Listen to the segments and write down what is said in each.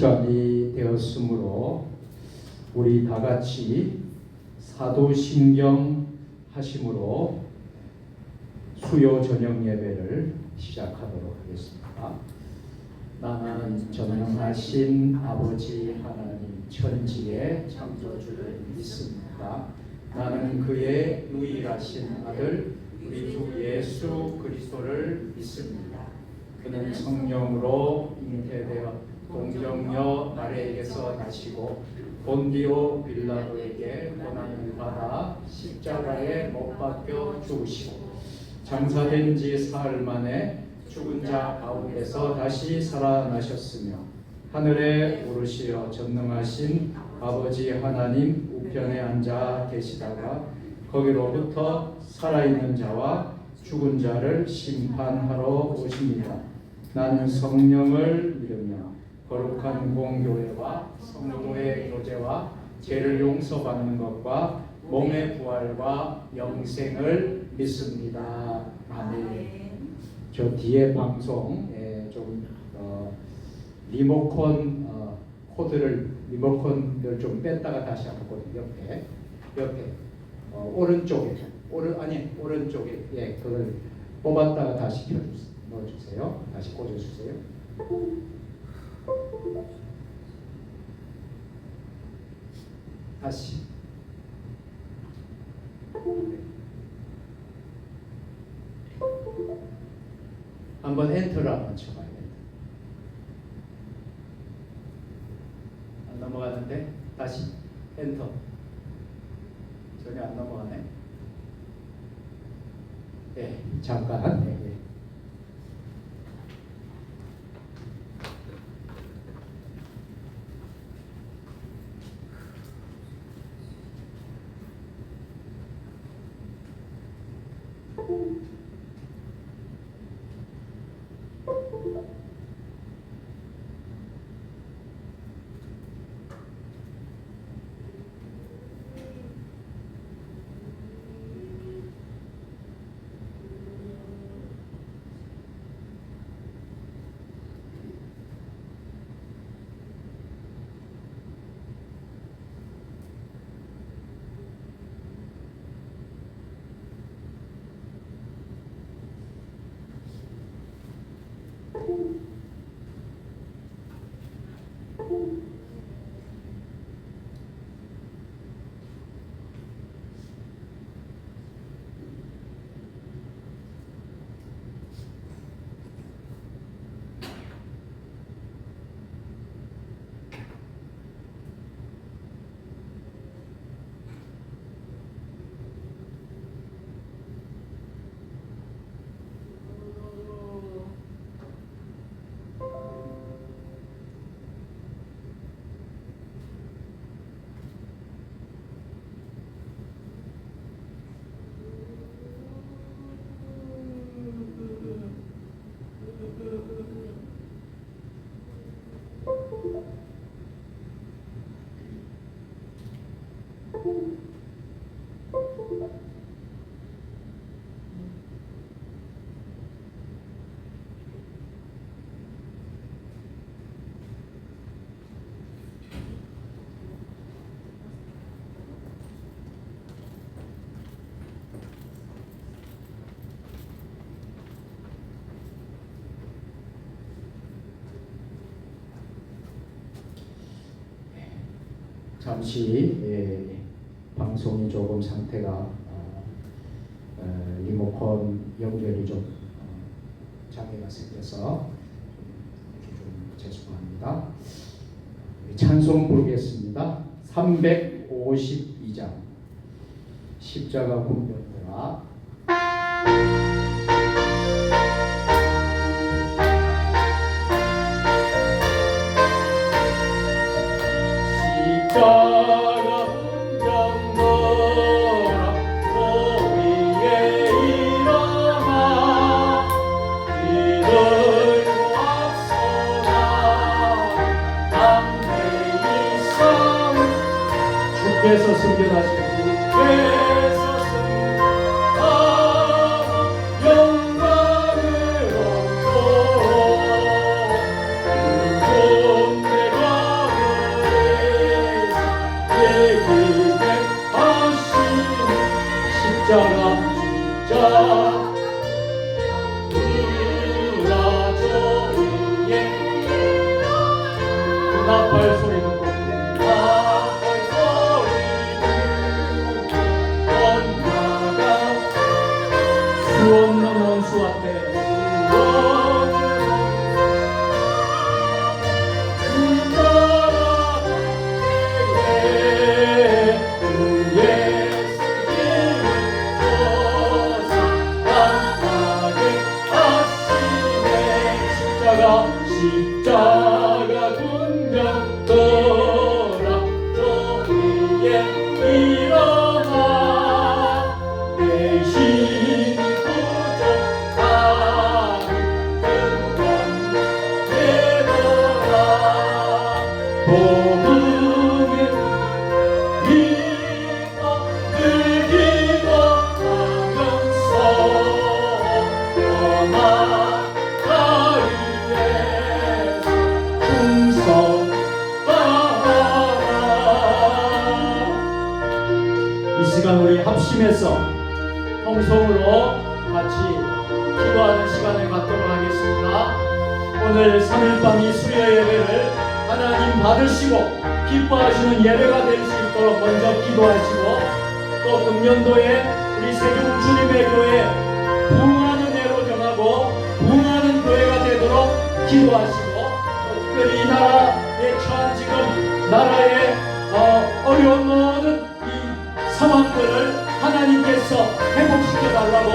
시간이 되었으므로 우리 다 같이 사도신경 하심으로 수요 저녁 예배를 시작하도록 하겠습니다. 나는 전능하신 아버지 하나님 천지의 창조주를 믿습니다. 나는 그의 유일하신 아들 우리 주 예수 그리스도를 믿습니다. 그는 성령으로 잉태되어 동정녀 마리아에게서 나시고 본디오 빌라도에게 고난을 받아 십자가에 못 박혀 죽으시고 장사된 지 사흘 만에 죽은 자 가운데서 다시 살아나셨으며 하늘에 오르시어 전능하신 아버지 하나님 우편에 앉아 계시다가 거기로부터 살아있는 자와 죽은 자를 심판하러 오십니다. 나는 성령을 믿으며 거룩한 공교회와 성도의 교제와 죄를 용서받는 것과 몸의 부활과 영생을 믿습니다. 아멘. 저 뒤에 방송 좀 리모컨을 좀 뺐다가 다시 하거든요. 옆에 오른쪽에 그걸 뽑았다가 다시 넣어주세요. 다시 꽂아주세요. 다시. 한번 엔터를 한번 쳐봐야 돼. 안 넘어가는데 다시 엔터. 전혀 안 넘어가네. 네, 잠깐. 네. 잠시 방송이 조금 상태가 리모컨 연결이 좀 장애가 생겨서 좀 죄송합니다. 찬송 부르겠습니다. 352장 십자가 군병들아 십자가 군병들아 저 위에 일어나 기들고 앞서가 담대히 싸우 주께서 승천하시고 주께서 승천하고 영광을 얻도록 그 존재가 되게 하시는 십자가 우라조에 나팔 소리 듣고 수원 넘은 수 앞에 십자가 군병 돌아 조기에 일어나 대신 부족하니 근원 되더라 복음의 힘과 늘 기도하면서 이 시간 우리 합심해서 통성으로 같이 기도하는 시간을 갖도록 하겠습니다. 오늘 3일 밤 이 수요 예배를 하나님 받으시고 기뻐하시는 예배가 될 수 있도록 먼저 기도하시고 또 금년도에 우리 세종 주님의 교회 부흥하는 해로 정하고 부흥하는 교회가 되도록 기도하시고 또 특별히 이 나라에 처한 지금 나라의 어려운 모든 이 상황들을 하나님께서 회복시켜 달라고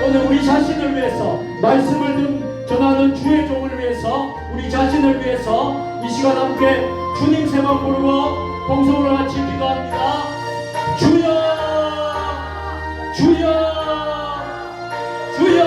오늘 우리 자신을 위해서 말씀을 전하는 주의 종을 위해서 우리 자신을 위해서 이 시간 함께 주님 세만 부르고 동성으로 같이 기도합니다. 주여 주여 주여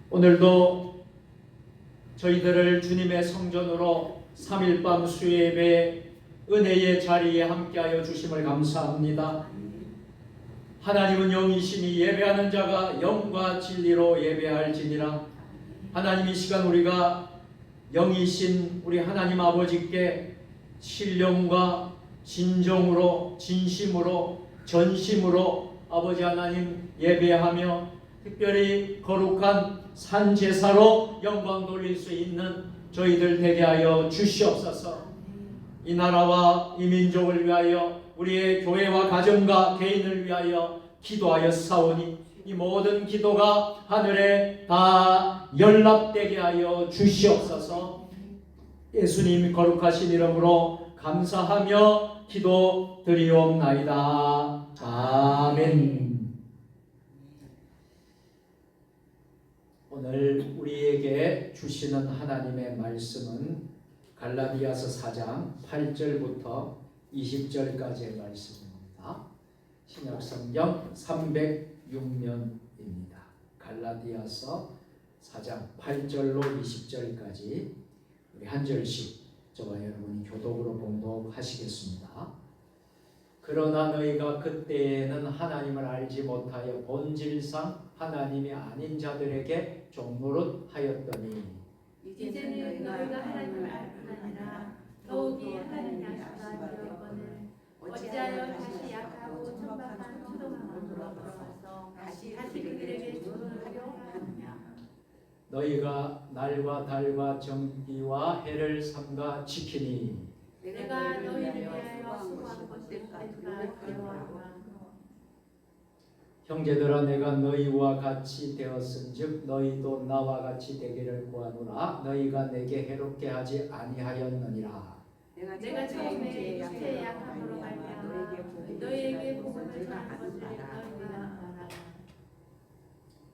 오늘도 저희들을 주님의 성전으로 3일 밤 수예배 은혜의 자리에 함께하여 주심을 감사합니다. 하나님은 영이시니 예배하는 자가 영과 진리로 예배할지니라. 하나님, 이 시간 우리가 영이신 우리 하나님 아버지께 신령과 진정으로 진심으로 전심으로 아버지 하나님 예배하며 특별히 거룩한 산제사로 영광 돌릴 수 있는 저희들 되게 하여 주시옵소서. 이 나라와 이 민족을 위하여 우리의 교회와 가정과 개인을 위하여 기도하여 사오니 이 모든 기도가 하늘에 다 연락되게 하여 주시옵소서. 예수님 거룩하신 이름으로 감사하며 기도드리옵나이다. 아멘. 오늘 우리에게 주시는 하나님의 말씀은 갈라디아서 4장 8절부터 20절까지의 말씀입니다. 신약성경 306면입니다. 갈라디아서 4장 8절로 20절까지 우리 한 절씩 저와 여러분이 교독으로 봉독하시겠습니다. 그러나 너희가 그때에는 하나님을 알지 못하여 본질상 하나님이 아닌 자들에게 종노릇 하였더니 이제는 너희가 하나님을 알 뿐 아니라 더욱이 하나님의 약속을 되었거늘 어찌하여 다시 약하고 천박한 초동함으로 돌아와서 다시 그들에게 종노릇하려 하느냐. 너희가 날과 달과 정기와 해를 삼가 지키니 내가 너희를 위하여 수고한 것을 내가 두려워하노라. 형제들아 내가 너희와 같이 되었은즉 너희도 나와 같이 되기를 구하노라. 너희가 내게 해롭게 하지 아니하였느니라. 내가 처음에 육체의 약함으로 말미암아 너희에게 복음을 전한 것을 너희가 알아.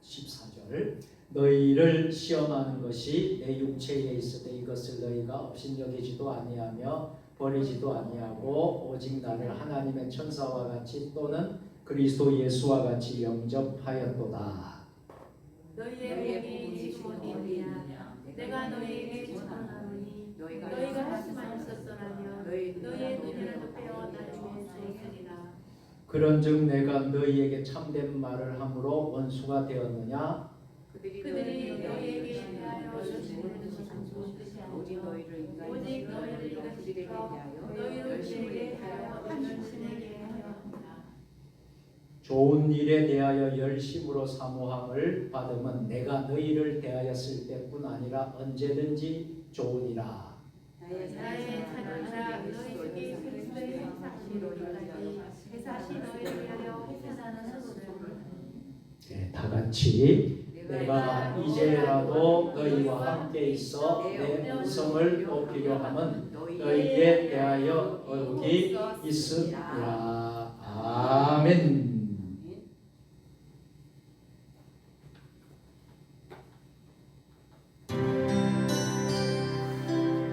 14절 너희를 시험하는 것이 내 육체에 있으되 이것을 너희가 업신여기지도 아니하며 버리지도 아니하고 오직 나를 하나님의 천사와 같이 또는 그리스도 예수와 같이 영접하였도다. 너희의 복이 지금 어디냐. 내가 너희에게 전하노니 너희가 말씀하여 썼더라면 너희의 눈이라도 빼어 나를 위해서 있으리라. 그런즉 내가 너희에게 참된 말을 함으로 원수가 되었느냐. 그들이 너희에게 대하여 여쭈는 것이 오직 너희를 인간시켜 너희를 우리에게 대하여 열심히 하였느니라. 좋은 일에 대하여 열심으로 사모함을 받으면 내가 너희를 대하였을 때뿐 아니라 언제든지 좋으니라. 나의 자녀들아 너희 중에 그리스도의 행사시로까지 다시 너희를 위하여 회사하는 수고를 네, 다 같이 내가 이제라도 너희와 함께 있어 내 음성을 높이려 함은 너희에 대하여 어룩이 있으리라. 아멘.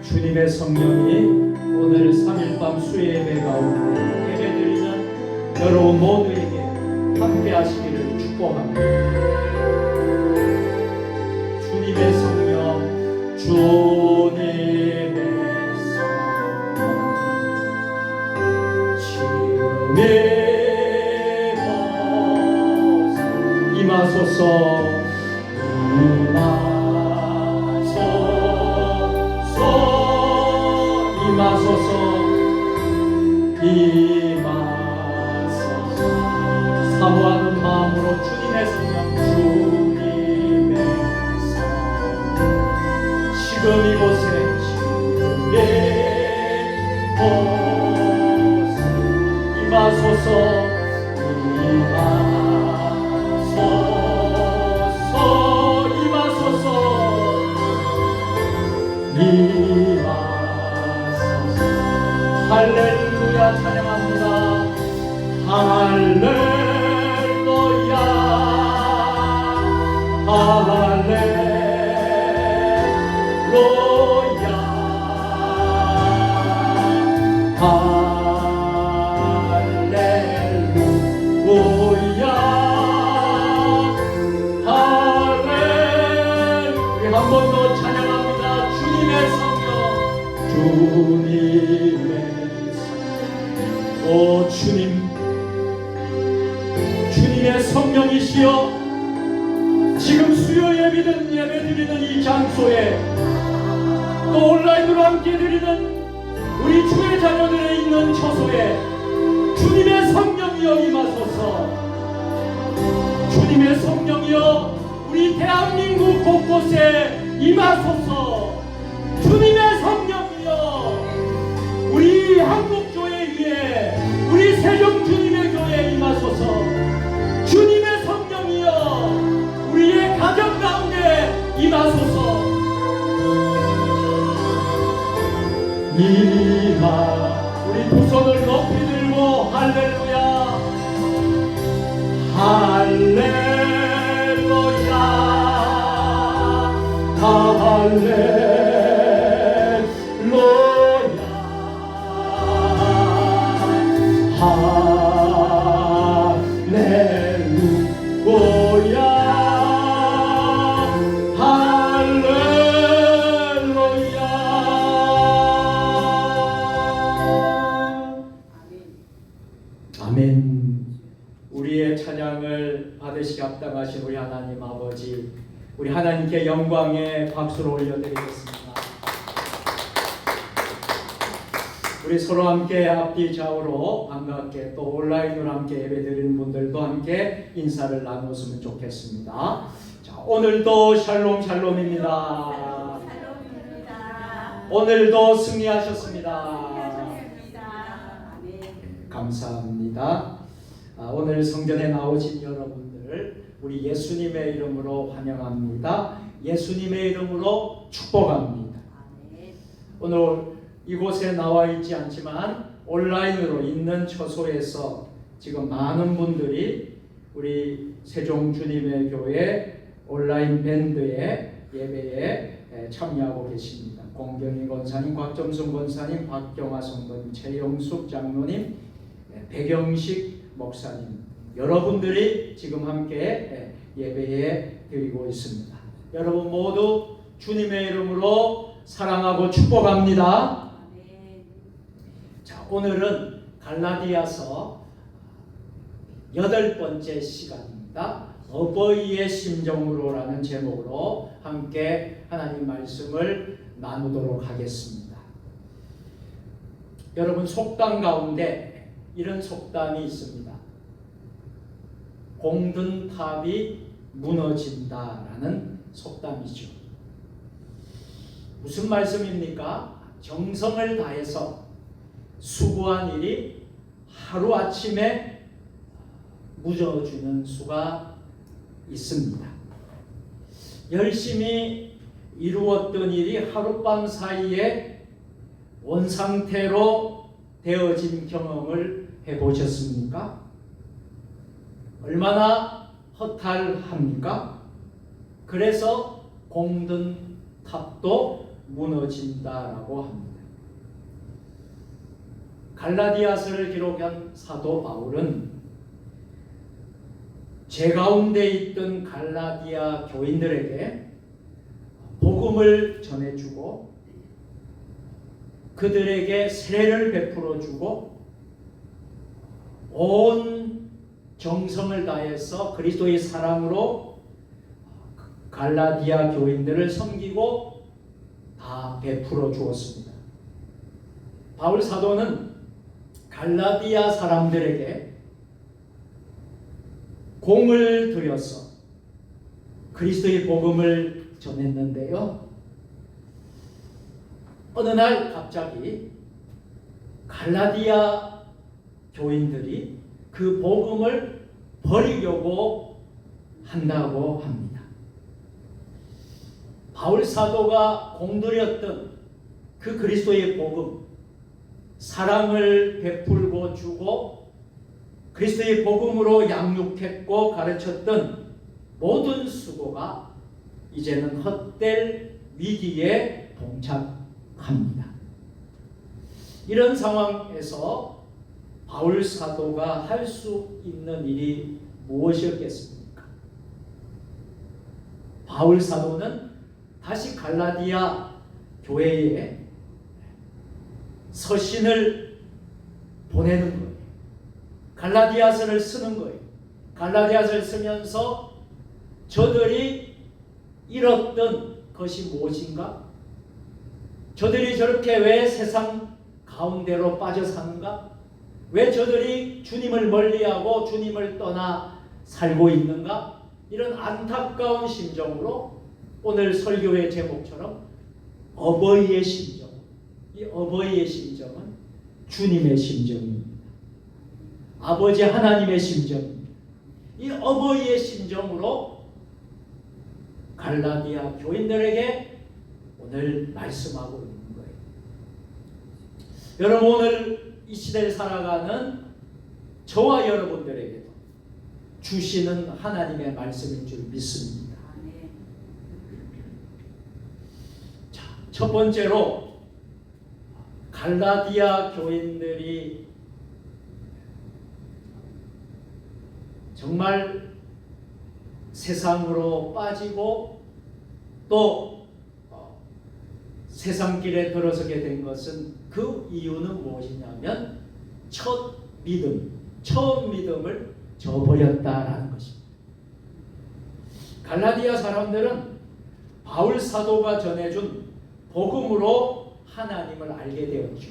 주님의 성령이 오늘 3일밤 수요 예배 가운데 예배드리는 여러분 모두에게 함께 하시기를 축복합니다. 주님의 성령, 주님의 성령, 지금의 곳 임하소서, 임하소서. 사모하는 마음으로 주님의 성령, 주님의 성령, 지금 이곳에 임하소서, 임하소서. 할렐루야 찬양합니다. 할렐루야 할렐루야 할렐루야 할렐루야. 우리 한 번 더 찬양합니다. 주님의 성령, 주님의 오 주님, 주님의 성령이시여 지금 수요 예배드리는 이 장소에 또 온라인으로 함께 드리는 우리 주의 자녀들의 있는 처소에 주님의 성령이여 임하소서. 주님의 성령이여 우리 대한민국 곳곳에 임하소서. 주님의 성령이여 우리 한국교회 위에 우리 세종 주님의 교회에 임하소서. 주님의 성령이여 우리 두 손을 높이 들고 할렐루야 할렐루야 아멘. 우리의 찬양을 받으시기 합당하신 우리 하나님 아버지, 우리 하나님께 영광의 박수를 올려드리겠습니다. 우리 서로 함께 앞뒤 좌우로 반갑게 또 온라인으로 함께 예배드리는 분들도 함께 인사를 나누었으면 좋겠습니다. 자, 오늘도 샬롬 샬롬입니다. 오늘도 승리하셨습니다. 감사합니다. 오늘 성전에 나오신 여러분들 우리 예수님의 이름으로 환영합니다. 예수님의 이름으로 축복합니다. 오늘 이곳에 나와 있지 않지만 온라인으로 있는 처소에서 지금 많은 분들이 우리 세종주님의 교회 온라인 밴드의 예배에 참여하고 계십니다. 공경희 권사님, 곽점순 권사님, 박경화 성도님, 최영숙 장로님, 백영식 목사님, 여러분들이 지금 함께 예배에 드리고 있습니다. 여러분 모두 주님의 이름으로 사랑하고 축복합니다. 자, 오늘은 갈라디아서 8번째 시간입니다. 어버이의 심정으로라는 제목으로 함께 하나님 말씀을 나누도록 하겠습니다. 여러분 속담 가운데 이런 속담이 있습니다. 공든 탑이 무너진다라는 속담이죠. 무슨 말씀입니까? 정성을 다해서 수고한 일이 하루아침에 무너지는 수가 있습니다. 열심히 이루었던 일이 하룻밤 사이에 원상태로 되어진 경험을 해보셨습니까? 얼마나 허탈합니까? 그래서 공든 탑도 무너진다라고 합니다. 갈라디아서를 기록한 사도 바울은 제 가운데 있던 갈라디아 교인들에게 복음을 전해주고 그들에게 세례를 베풀어주고 온 정성을 다해서 그리스도의 사랑으로 갈라디아 교인들을 섬기고 다 베풀어 주었습니다. 바울 사도는 갈라디아 사람들에게 공을 들여서 그리스도의 복음을 전했는데요. 어느 날 갑자기 갈라디아 교인들이 그 복음을 버리려고 한다고 합니다. 바울 사도가 공들였던 그 그리스도의 복음, 사랑을 베풀고 주고 그리스도의 복음으로 양육했고 가르쳤던 모든 수고가 이제는 헛될 위기에 봉착합니다. 이런 상황에서 바울 사도가 할 수 있는 일이 무엇이었겠습니까? 바울 사도는 다시 갈라디아 교회에 서신을 보내는 거예요. 갈라디아서를 쓰는 거예요. 갈라디아서를 쓰면서 저들이 잃었던 것이 무엇인가? 저들이 저렇게 왜 세상 가운데로 빠져 사는가? 왜 저들이 주님을 멀리하고 주님을 떠나 살고 있는가? 이런 안타까운 심정으로 오늘 설교의 제목처럼 어버이의 심정, 이 어버이의 심정은 주님의 심정입니다. 아버지 하나님의 심정입니다. 이 어버이의 심정으로 갈라디아 교인들에게 오늘 말씀하고 있는 거예요. 여러분 오늘 이 시대를 살아가는 저와 여러분들에게도 주시는 하나님의 말씀인 줄 믿습니다. 자, 첫 번째로 갈라디아 교인들이 정말 세상으로 빠지고 또 세상길에 들어서게 된 것은 그 이유는 무엇이냐면 처음 믿음을 저버렸다라는 것입니다. 갈라디아 사람들은 바울 사도가 전해준 복음으로 하나님을 알게 되었죠.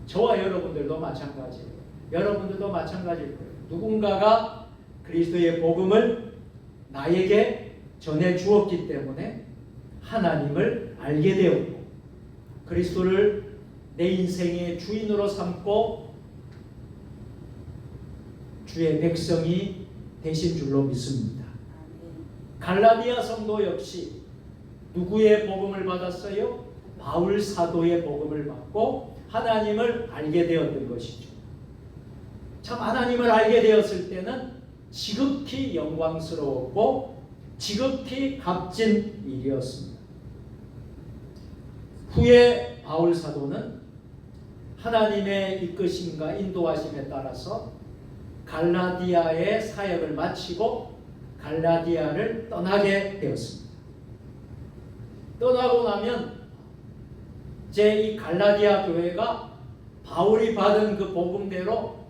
저와 여러분들도 마찬가지예요. 여러분들도 마찬가지일 거예요. 누군가가 그리스도의 복음을 나에게 전해 주었기 때문에 하나님을 알게 되었고 그리스도를 내 인생의 주인으로 삼고 주의 백성이 되신 줄로 믿습니다. 갈라디아 성도 역시 누구의 복음을 받았어요? 바울 사도의 복음을 받고 하나님을 알게 되었던 것이죠. 참 하나님을 알게 되었을 때는 지극히 영광스러웠고 지극히 값진 일이었습니다. 후에 바울 사도는 하나님의 이끄심과 인도하심에 따라서 갈라디아의 사역을 마치고 갈라디아를 떠나게 되었습니다. 떠나고 나면 이제 이 갈라디아 교회가 바울이 받은 그 복음대로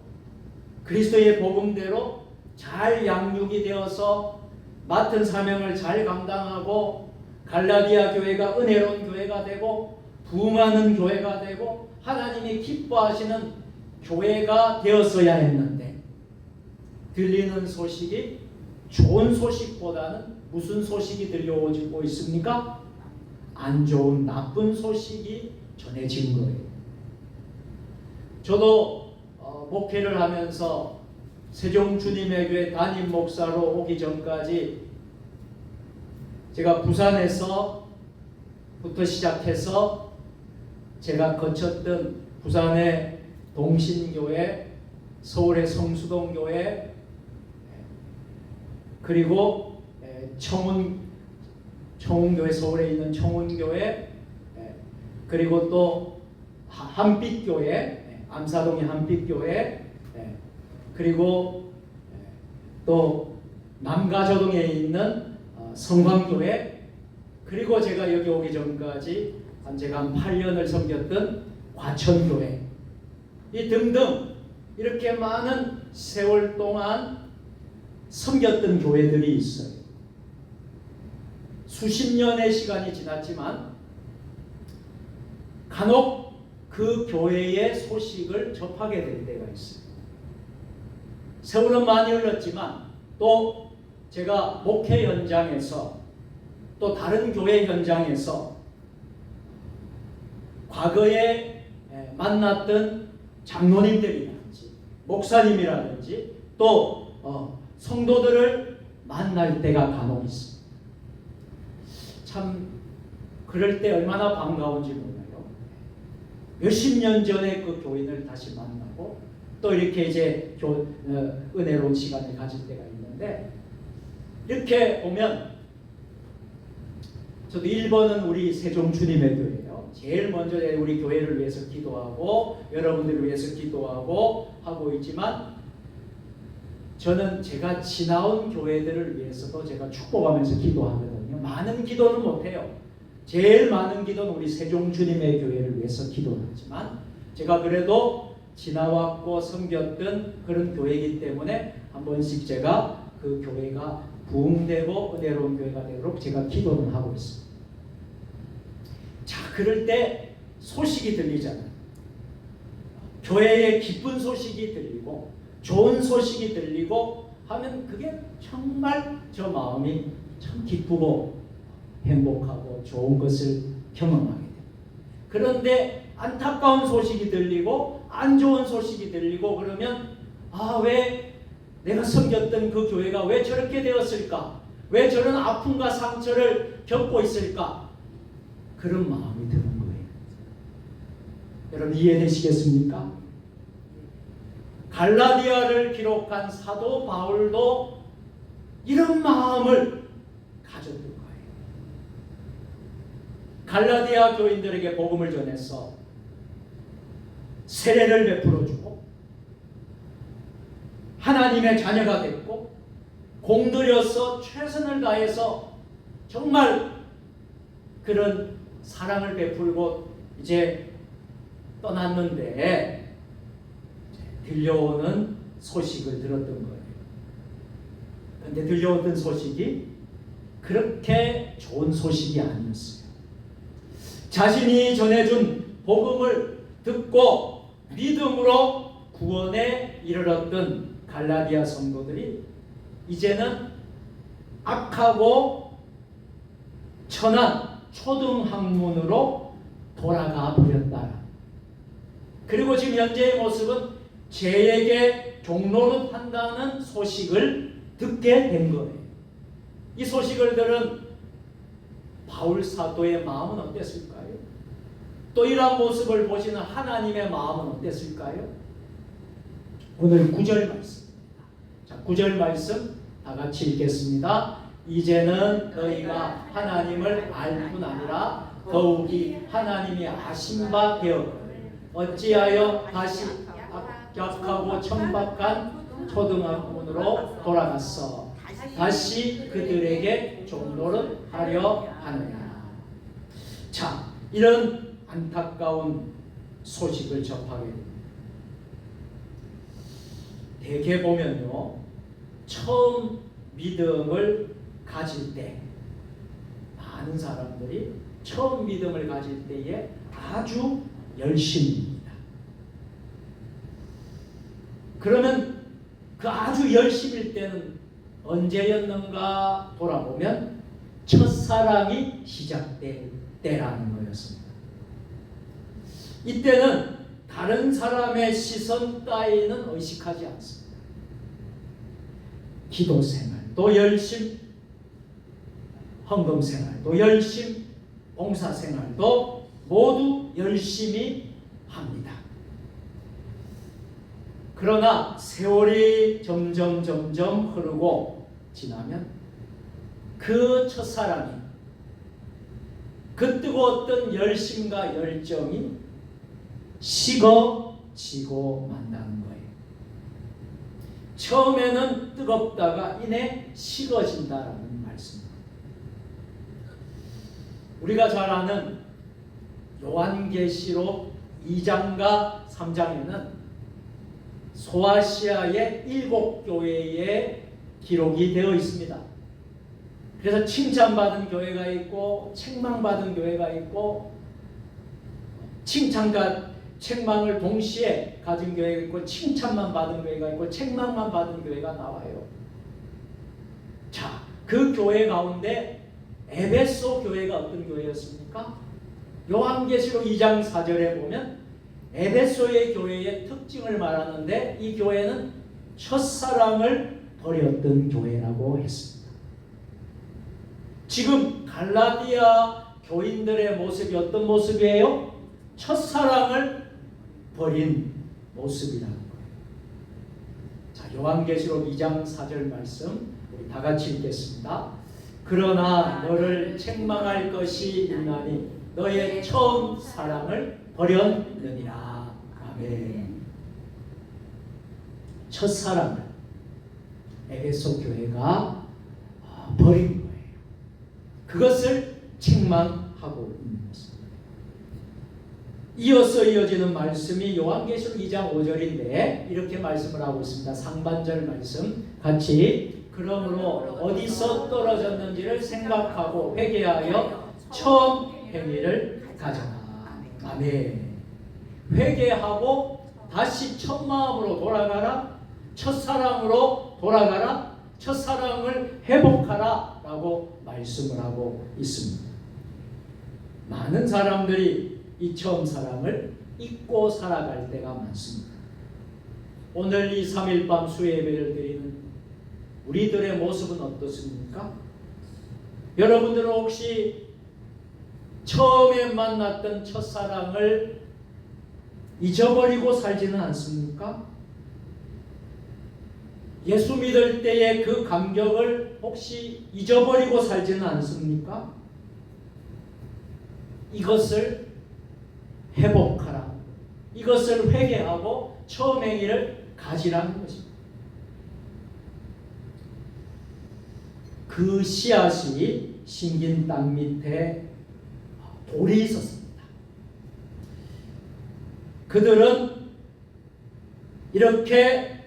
그리스도의 복음대로 잘 양육이 되어서 맡은 사명을 잘 감당하고 갈라디아 교회가 은혜로운 교회가 되고 부흥하는 교회가 되고 하나님이 기뻐하시는 교회가 되었어야 했는데 들리는 소식이 좋은 소식보다는 무슨 소식이 들려오고 있습니까? 안 좋은 나쁜 소식이 전해진 거예요. 저도 목회를 하면서 세종 주님의 교회 담임 목사로 오기 전까지 제가 부산에서부터 시작해서 제가 거쳤던 부산의 동신교회, 서울의 성수동교회, 그리고 청운교회, 서울에 있는 청운교회, 그리고 또 한빛교회, 암사동의 한빛교회, 그리고 또 남가저동에 있는 성광교회, 그리고 제가 여기 오기 전까지 제가 한 8년을 섬겼던 과천교회, 이 등등 이렇게 많은 세월 동안 섬겼던 교회들이 있어요. 수십 년의 시간이 지났지만 간혹 그 교회의 소식을 접하게 될 때가 있어요. 세월은 많이 흘렀지만 또 제가 목회 현장에서 또 다른 교회 현장에서 과거에 만났던 장로님들이라든지 목사님이라든지 또 성도들을 만날 때가 간혹 있습니다. 참 그럴 때 얼마나 반가운지 몰라요. 몇십 년 전에 그 교인을 다시 만나고 또 이렇게 이제 은혜로운 시간을 가질 때가 있는데 이렇게 보면 저도 1번은 우리 세종 주님의 교회예요. 제일 먼저 우리 교회를 위해서 기도하고 여러분들을 위해서 기도하고 하고 있지만 저는 제가 지나온 교회들을 위해서도 제가 축복하면서 기도하거든요. 많은 기도는 못해요. 제일 많은 기도는 우리 세종 주님의 교회를 위해서 기도를 하지만 제가 그래도 지나왔고 섬겼던 그런 교회이기 때문에 한 번씩 제가 그 교회가 부흥되고 은혜로운 교회가 되도록 제가 기도는 하고 있습니다. 자, 그럴 때 소식이 들리잖아요. 교회에 기쁜 소식이 들리고 좋은 소식이 들리고 하면 그게 정말 저 마음이 참 기쁘고 행복하고 좋은 것을 경험하게 돼요. 그런데 안타까운 소식이 들리고 안 좋은 소식이 들리고 그러면 왜 내가 섬겼던 그 교회가 왜 저렇게 되었을까? 왜 저런 아픔과 상처를 겪고 있을까? 그런 마음이 드는 거예요. 여러분 이해되시겠습니까? 갈라디아를 기록한 사도 바울도 이런 마음을 가졌던 거예요. 갈라디아 교인들에게 복음을 전해서 세례를 베풀어주고 하나님의 자녀가 됐고 공들여서 최선을 다해서 정말 그런 사랑을 베풀고 이제 떠났는데 들려오는 소식을 들었던 거예요. 그런데 들려오던 소식이 그렇게 좋은 소식이 아니었어요. 자신이 전해준 복음을 듣고 믿음으로 구원에 이르렀던 갈라디아 성도들이 이제는 악하고 천한 초등학문으로 돌아가 버렸다. 그리고 지금 현재의 모습은 죄에게 종노릇한다는 소식을 듣게 된 거예요. 이 소식을 들은 바울 사도의 마음은 어땠을까요? 또 이러한 모습을 보시는 하나님의 마음은 어땠을까요? 오늘 9절 말씀입니다. 자, 9절 말씀 다 같이 읽겠습니다. 이제는 너희가 하나님을 알 뿐 아니라 더욱이 하나님이 아신 바 되어 어찌하여 다시 악하고 천박한 초등학문으로 돌아갔어 다시 그들에게 종로를 하려 하느냐. 자, 이런 안타까운 소식을 접하게 됩니다. 대개 보면요, 처음 믿음을 가질 때 많은 사람들이 처음 믿음을 가질 때에 아주 열심입니다. 그러면 그 아주 열심일 때는 언제였는가 돌아보면 첫사랑이 시작될 때라는 거였습니다. 이때는 다른 사람의 시선 따위는 의식하지 않습니다. 기도 생활도 열심, 헌금 생활도 열심, 봉사 생활도 모두 열심히 합니다. 그러나 세월이 점점 흐르고 지나면 그 첫사랑이, 그 뜨거웠던 열심과 열정이 식어지고 만다는 거예요. 처음에는 뜨겁다가 이내 식어진다라는 말씀입니다. 우리가 잘 아는 요한계시록 2장과 3장에는 소아시아의 7교회의 기록이 되어 있습니다. 그래서 칭찬받은 교회가 있고 책망받은 교회가 있고 칭찬과 책망을 동시에 가진 교회가 있고 칭찬만 받은 교회가 있고 책망만 받은 교회가 나와요. 자, 그 교회 가운데 에베소 교회가 어떤 교회였습니까? 요한계시록 2장 4절에 보면 에베소의 교회의 특징을 말하는데 이 교회는 첫사랑을 버렸던 교회라고 했습니다. 지금 갈라디아 교인들의 모습이 어떤 모습이에요? 첫사랑을 버린 모습이라는 거예요. 자, 요한계시록 2장 4절 말씀 우리 다 같이 읽겠습니다. 그러나 너를 책망할 것이 있나니 너의 처음 사랑을 버렸느니라. 아멘. 첫사랑을 에베소 교회가 버린 거예요. 그것을 책망하고 있는 것입니다. 이어서 이어지는 말씀이 요한계시록 2장 5절인데 이렇게 말씀을 하고 있습니다. 상반절 말씀 같이 그러므로 어디서 떨어졌는지를 생각하고 회개하여 처음 행위를 가져라. 아멘. 회개하고 다시 첫 마음으로 돌아가라. 첫사랑으로 돌아가라. 첫사랑을 회복하라 라고 말씀을 하고 있습니다. 많은 사람들이 이 처음 사랑을 잊고 살아갈 때가 많습니다. 오늘 이 3일 밤 수예배를 드리는 우리들의 모습은 어떻습니까? 여러분들은 혹시 처음에 만났던 첫사랑을 잊어버리고 살지는 않습니까? 예수 믿을 때의 그 감격을 혹시 잊어버리고 살지는 않습니까? 이것을 회복하라. 이것을 회개하고 처음 행위를 가지라는 것입니다. 그 씨앗이 심긴 땅 밑에 돌이 있었습니다. 그들은 이렇게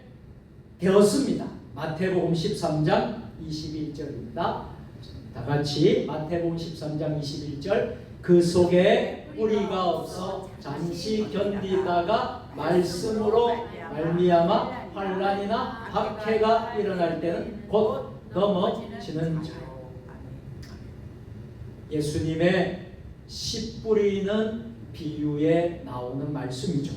되었습니다. 마태복음 13장 21절입니다. 다 같이 마태복음 13장 21절. 그 속에 뿌리가 없어 잠시 견디다가 말씀으로 말미암아 환난이나 박해가 일어날 때는 곧 넘어지는 자요. 예수님의 씨 뿌리는 비유에 나오는 말씀이죠.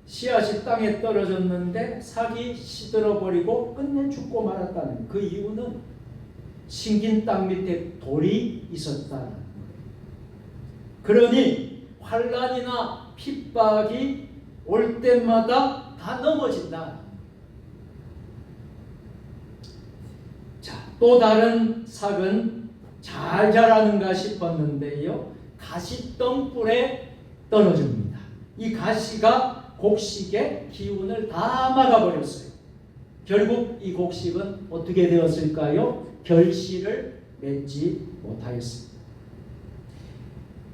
씨앗이 땅에 떨어졌는데 싹이 시들어버리고 끝내 죽고 말았다는 그 이유는 심긴 땅 밑에 돌이 있었다는 거예요. 그러니 환난이나 핍박이 올 때마다 다 넘어진다. 자, 또 다른 싹은 잘 자라는가 싶었는데요, 가시덩굴에 떨어집니다. 이 가시가 곡식의 기운을 다 막아버렸어요. 결국 이 곡식은 어떻게 되었을까요? 결실을 맺지 못하였습니다.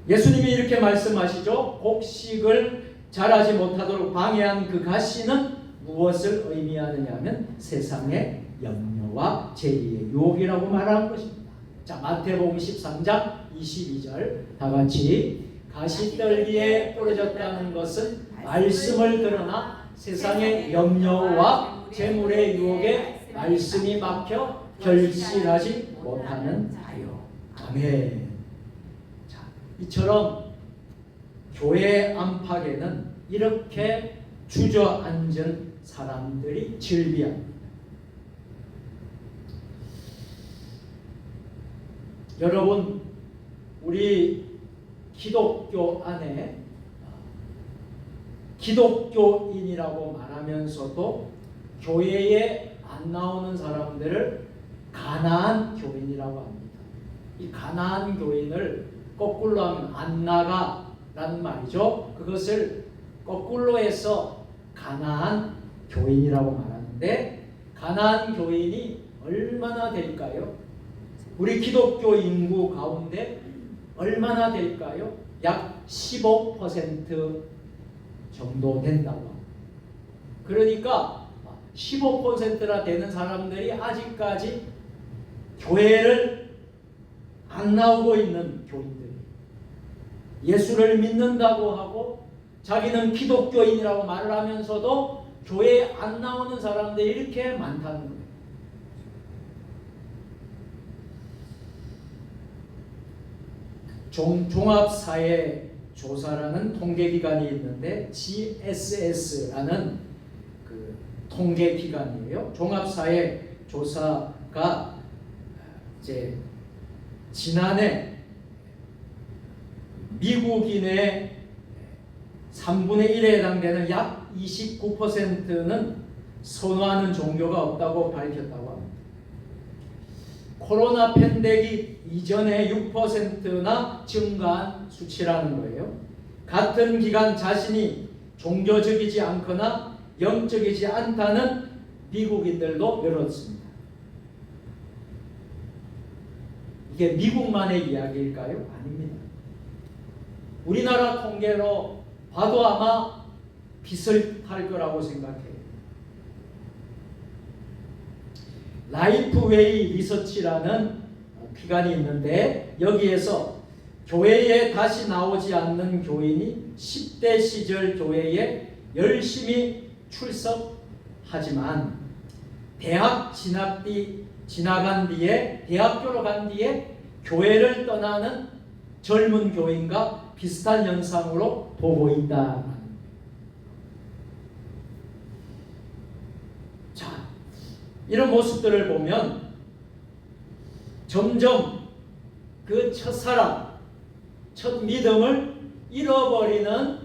예수님이 이렇게 말씀하시죠. 곡식을 자라지 못하도록 방해한 그 가시는 무엇을 의미하느냐 하면 세상의 염려와 재리의 유혹이라고 말하는 것입니다. 자, 마태복음 13장 22절 다 같이. 가시떨기에 뿌려졌다는 것은 말씀을 들으나 세상의 염려와 재물의 유혹에 말씀이 막혀 결실하지 못하는 자요. 아멘. 자, 이처럼 교회 안팎에는 이렇게 주저앉은 사람들이 즐비합니다. 여러분, 우리 기독교 안에 기독교인이라고 말하면서도 교회에 안 나오는 사람들을 가나안 교인이라고 합니다. 이 가나안 교인을 거꾸로 하면 안 나가라는 말이죠. 그것을 거꾸로 해서 가나안 교인이라고 말하는데, 가나안 교인이 얼마나 될까요? 우리 기독교 인구 가운데 얼마나 될까요? 약 15% 정도 된다고 합니다. 그러니까 15%나 되는 사람들이 아직까지 교회를 안 나오고 있는 교인들, 예수를 믿는다고 하고 자기는 기독교인이라고 말을 하면서도 교회에 안 나오는 사람들이 이렇게 많다는 거예요. 종합사회조사라는 통계기관이 있는데 GSS라는 그 통계기관이에요. 종합사회조사가 이제 지난해 미국인의 3분의 1에 해당되는 약 29%는 선호하는 종교가 없다고 밝혔다고 합니다. 코로나 팬데믹 이전에 6%나 증가한 수치라는 거예요. 같은 기간 자신이 종교적이지 않거나 영적이지 않다는 미국인들도 늘었습니다. 이게 미국만의 이야기일까요? 아닙니다. 우리나라 통계로 봐도 아마 비슷할 거라고 생각해요. 라이프웨이 리서치라는 기관이 있는데 여기에서 교회에 다시 나오지 않는 교인이 10대 시절 교회에 열심히 출석하지만 대학 지나간 뒤에 대학교로 간 뒤에 교회를 떠나는 젊은 교인과 비슷한 현상으로 보고 있다. 자, 이런 모습들을 보면 점점 그 첫사랑, 첫 믿음을 잃어버리는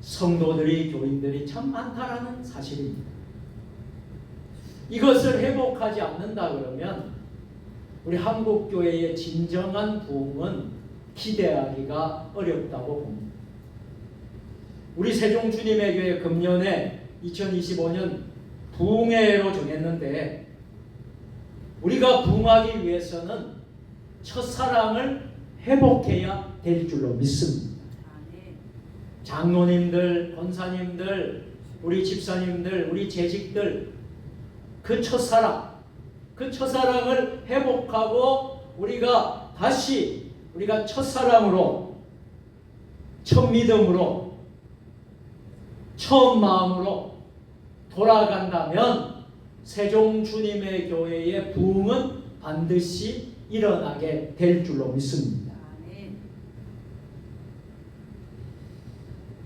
성도들이, 교인들이 참 많다라는 사실입니다. 이것을 회복하지 않는다 그러면 우리 한국교회의 진정한 부흥은 기대하기가 어렵다고 봅니다. 우리 세종주님의 교회 금년에 2025년 부흥회로 정했는데, 우리가 부흥하기 위해서는 첫사랑을 회복해야 될 줄로 믿습니다. 장로님들, 권사님들, 우리 집사님들, 우리 재직들, 그 첫사랑을 회복하고 우리가 다시 우리가 첫사랑으로, 첫 믿음으로, 처음 마음으로 돌아간다면 세종 주님의 교회의 부흥은 반드시 일어나게 될 줄로 믿습니다.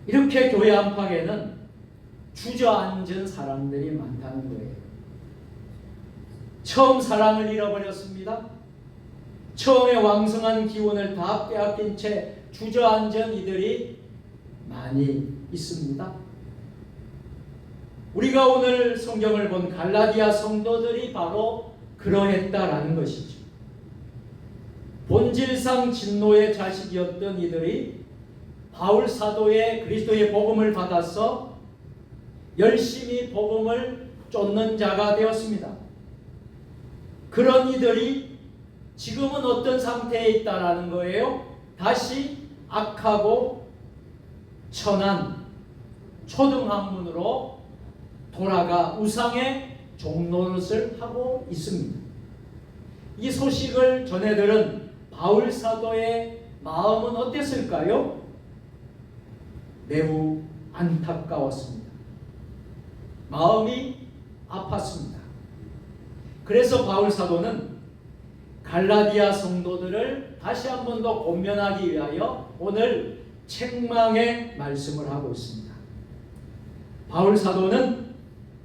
이렇게 교회 안팎에는 주저앉은 사람들이 많다는 거예요. 처음 사랑을 잃어버렸습니다. 처음에 왕성한 기운을 다 빼앗긴 채 주저앉은 이들이 많이 있습니다. 우리가 오늘 성경을 본 갈라디아 성도들이 바로 그러했다라는 것이죠. 본질상 진노의 자식이었던 이들이 바울 사도의 그리스도의 복음을 받아서 열심히 복음을 쫓는 자가 되었습니다. 그런 이들이 지금은 어떤 상태에 있다라는 거예요? 다시 악하고 천한 초등학문으로 돌아가 우상의 종노릇을 하고 있습니다. 이 소식을 전해들은 바울 사도의 마음은 어땠을까요? 매우 안타까웠습니다. 마음이 아팠습니다. 그래서 바울 사도는 갈라디아 성도들을 다시 한 번 더 권면하기 위하여 오늘 책망의 말씀을 하고 있습니다. 바울 사도는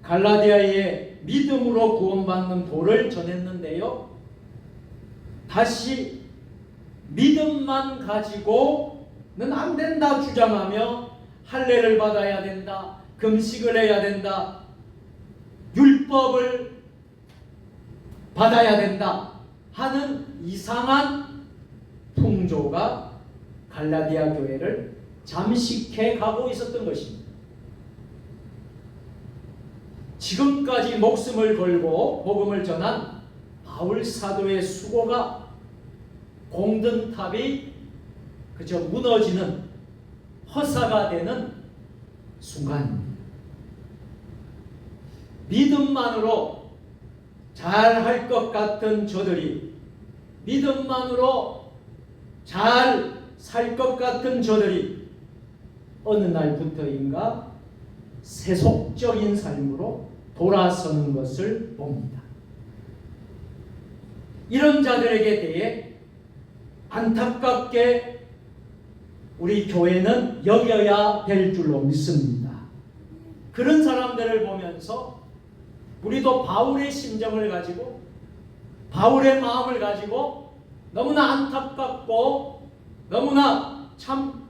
갈라디아의 믿음으로 구원받는 도를 전했는데요, 다시 믿음만 가지고는 안 된다 주장하며 할례를 받아야 된다, 금식을 해야 된다, 율법을 받아야 된다 하는 이상한 풍조가 갈라디아 교회를 잠식해 가고 있었던 것입니다. 지금까지 목숨을 걸고 복음을 전한 바울 사도의 수고가 공든탑이 그저 무너지는 허사가 되는 순간입니다. 믿음만으로 잘할 것 같은 저들이, 믿음만으로 잘 살 것 같은 저들이 어느 날부터인가 세속적인 삶으로 돌아서는 것을 봅니다. 이런 자들에게 대해 안타깝게 우리 교회는 여겨야 될 줄로 믿습니다. 그런 사람들을 보면서 우리도 바울의 심정을 가지고, 바울의 마음을 가지고 너무나 안타깝고 너무나 참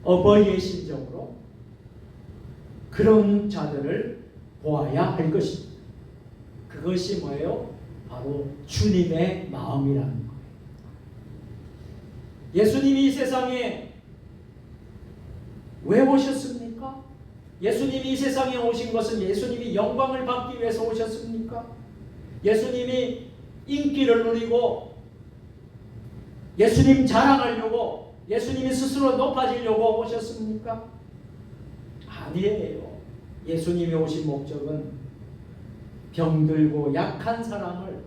어버이의 심정으로 그런 자들을 보아야 할 것입니다. 그것이 뭐예요? 바로 주님의 마음이라는 거예요. 예수님이 이 세상에 왜 오셨습니까? 예수님이 이 세상에 오신 것은 예수님이 영광을 받기 위해서 오셨습니까? 예수님이 인기를 누리고 예수님 자랑하려고, 예수님이 스스로 높아지려고 오셨습니까? 아니에요. 예수님이 오신 목적은 병들고 약한 사람을,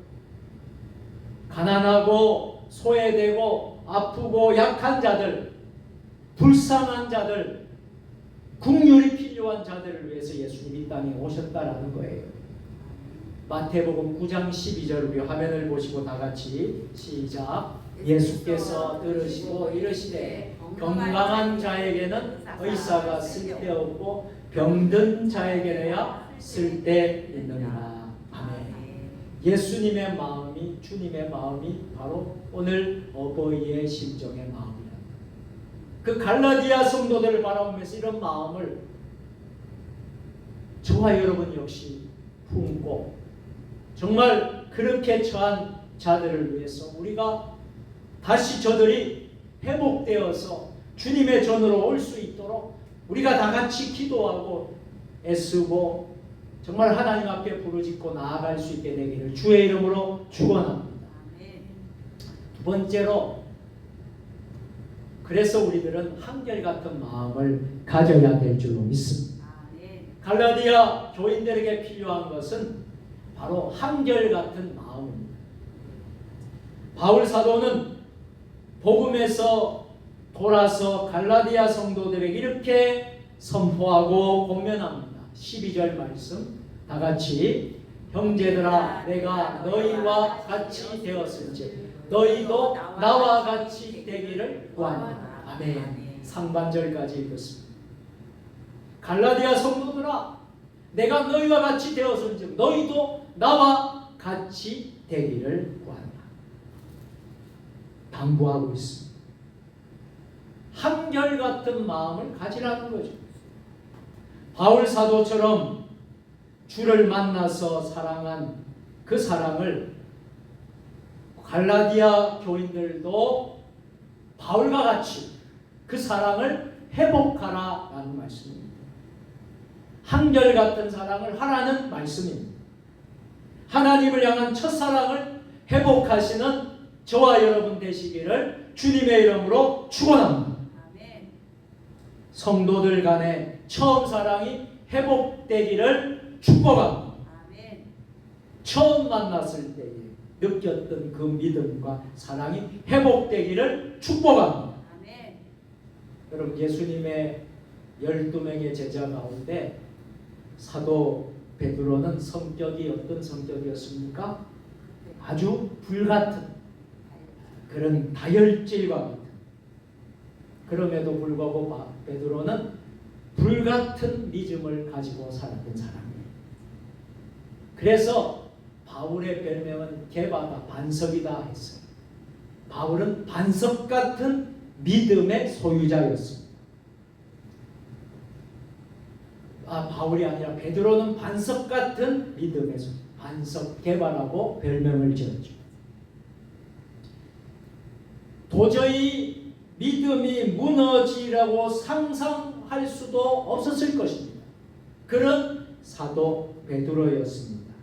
가난하고 소외되고 아프고 약한 자들, 불쌍한 자들, 긍휼이 필요한 자들을 위해서 예수님이 이 땅에 오셨다라는 거예요. 마태복음 9장 12절 우리 화면을 보시고 다 같이 시작. 예수께서 들으시고 이르시되 건강한 자에게는 의사가 쓸데없고 병든 자에게야 쓸데있느니라. 아멘. 예수님의 마음이, 주님의 마음이 바로 오늘 어버이의 심정의 마음이다. 그 갈라디아 성도들을 바라보면서 이런 마음을 저와 여러분 역시 품고 정말 그렇게 처한 자들을 위해서 우리가 다시 저들이 회복되어서 주님의 전으로 올 수 있도록 우리가 다 같이 기도하고 애쓰고 정말 하나님 앞에 부르짖고 나아갈 수 있게 되기를 주의 이름으로 축원합니다. 두 번째로, 그래서 우리들은 한결같은 마음을 가져야 될 줄로 믿습니다. 갈라디아 교인들에게 필요한 것은 바로 한결같은 마음입니다. 바울 사도는 복음에서 돌아서 갈라디아 성도들에게 이렇게 선포하고 권면합니다. 12절 말씀 다 같이, 형제들아 내가 너희와 같이 되었은즉 너희도 나와 같이 되기를 구하노라. 아멘. 상반절까지 읽었습니다. 갈라디아 성도들아 내가 너희와 같이 되었은즉 너희도 나와 같이 되기를 구한다. 당부하고 있습니다. 한결같은 마음을 가지라는 거죠. 바울 사도처럼 주를 만나서 사랑한 그 사랑을 갈라디아 교인들도 바울과 같이 그 사랑을 회복하라라는 말씀입니다. 한결같은 사랑을 하라는 말씀입니다. 하나님을 향한 첫사랑을 회복하시는 저와 여러분 되시기를 주님의 이름으로 축원합니다. 성도들 간의 처음 사랑이 회복되기를 축복합니다. 처음 만났을 때에 느꼈던 그 믿음과 사랑이 회복되기를 축복합니다. 여러분, 예수님의 12명의 제자 가운데 사도 베드로는 성격이 어떤 성격이었습니까? 아주 불같은 그런 다혈질과 같은, 그럼에도 불구하고 베드로는 불같은 믿음을 가지고 살았던 사람이에요. 그래서 바울의 별명은 게바다, 반석이다 했어요. 바울은 반석 같은 믿음의 소유자였습니다. 바울이 아니라 베드로는 반석 같은 믿음의 소유자, 반석 게바라고 별명을 지었죠. 도저히 믿음이 무너지라고 상상할 수도 없었을 것입니다. 그런 사도 베드로였습니다.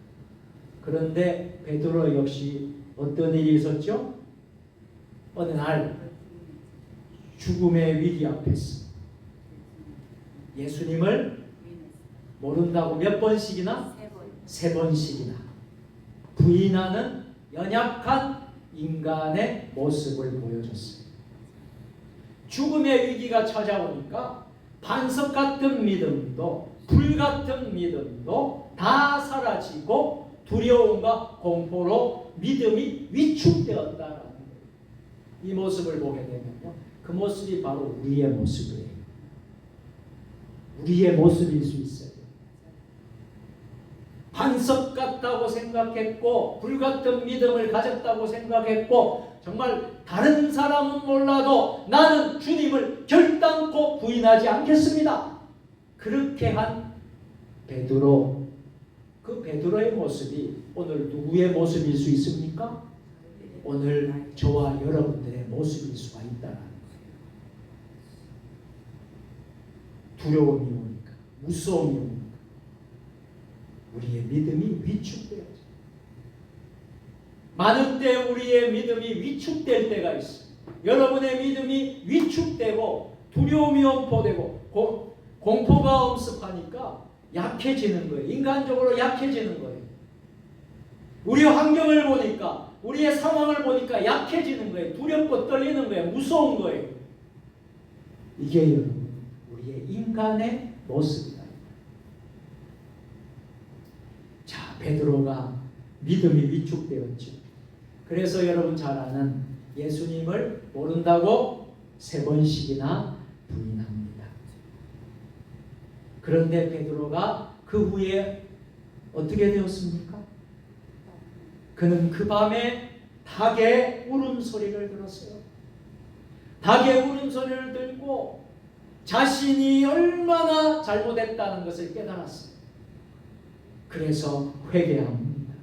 그런데 베드로 역시 어떤 일이 있었죠? 어느 날 죽음의 위기 앞에서 예수님을 모른다고 몇 번씩이나? 세 번씩이나 부인하는 연약한 인간의 모습을 보여줬어요. 죽음의 위기가 찾아오니까 반석 같은 믿음도 불 같은 믿음도 다 사라지고 두려움과 공포로 믿음이 위축되었다라는 거예요. 이 모습을 보게 되면요, 그 모습이 바로 우리의 모습이에요. 우리의 모습일 수 있어요. 반석 같다고 생각했고 불 같은 믿음을 가졌다고 생각했고 정말 다른 사람은 몰라도 나는 주님을 결단코 부인하지 않겠습니다. 그렇게 한 베드로, 그 베드로의 모습이 오늘 누구의 모습일 수 있습니까? 오늘 저와 여러분들의 모습일 수가 있다는 거예요. 두려움이 오니까, 무서움이 오니까 우리의 믿음이 위축되어져. 많은 때 우리의 믿음이 위축될 때가 있어요. 여러분의 믿음이 위축되고 두려움이 엄포되고 공포가 엄습하니까 약해지는 거예요. 인간적으로 약해지는 거예요. 우리 환경을 보니까, 우리의 상황을 보니까 약해지는 거예요. 두렵고 떨리는 거예요. 무서운 거예요. 이게 여러분 우리의 인간의 모습이다. 자, 베드로가 믿음이 위축되었죠. 그래서 여러분 잘 아는 예수님을 모른다고 3번씩이나 부인합니다. 그런데 베드로가 그 후에 어떻게 되었습니까? 그는 그 밤에 닭의 울음소리를 들었어요. 닭의 울음소리를 듣고 자신이 얼마나 잘못했다는 것을 깨달았어요. 그래서 회개합니다.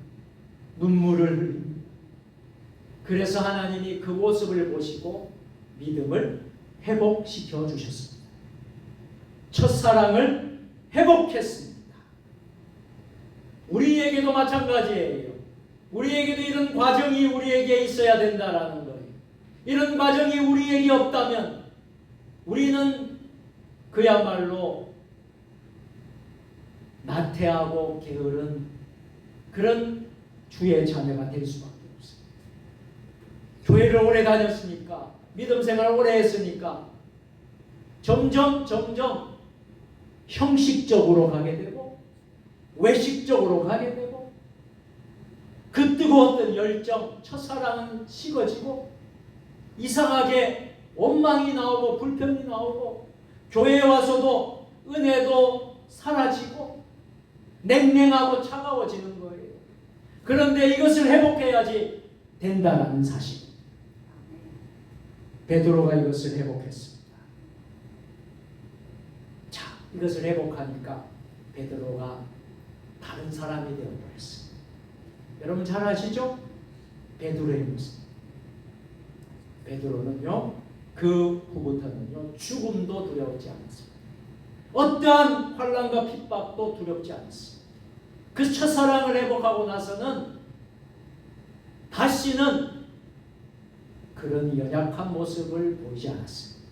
눈물을 흘립니다. 그래서 하나님이 그 모습을 보시고 믿음을 회복시켜 주셨습니다. 첫사랑을 회복했습니다. 우리에게도 마찬가지예요. 우리에게도 이런 과정이 우리에게 있어야 된다라는 거예요. 이런 과정이 우리에게 없다면 우리는 그야말로 나태하고 게으른 그런 주의 자녀가 될 수밖에 없어요. 교회를 오래 다녔으니까, 믿음 생활을 오래 했으니까 점점 형식적으로 가게 되고 외식적으로 가게 되고 그 뜨거웠던 열정, 첫사랑은 식어지고 이상하게 원망이 나오고 불평이 나오고 교회에 와서도 은혜도 사라지고 냉랭하고 차가워지는 거예요. 그런데 이것을 회복해야지 된다는 사실. 베드로가 이것을 회복했습니다. 자, 이것을 회복하니까 베드로가 다른 사람이 되어버렸어요. 여러분 잘 아시죠? 베드로의 모습. 베드로는요, 그 후부터는요, 죽음도 두려우지 않았습니다. 어떠한 환난과 핍박도 두렵지 않았습니다. 그 첫사랑을 회복하고 나서는 다시는 그런 연약한 모습을 보이지 않았습니다.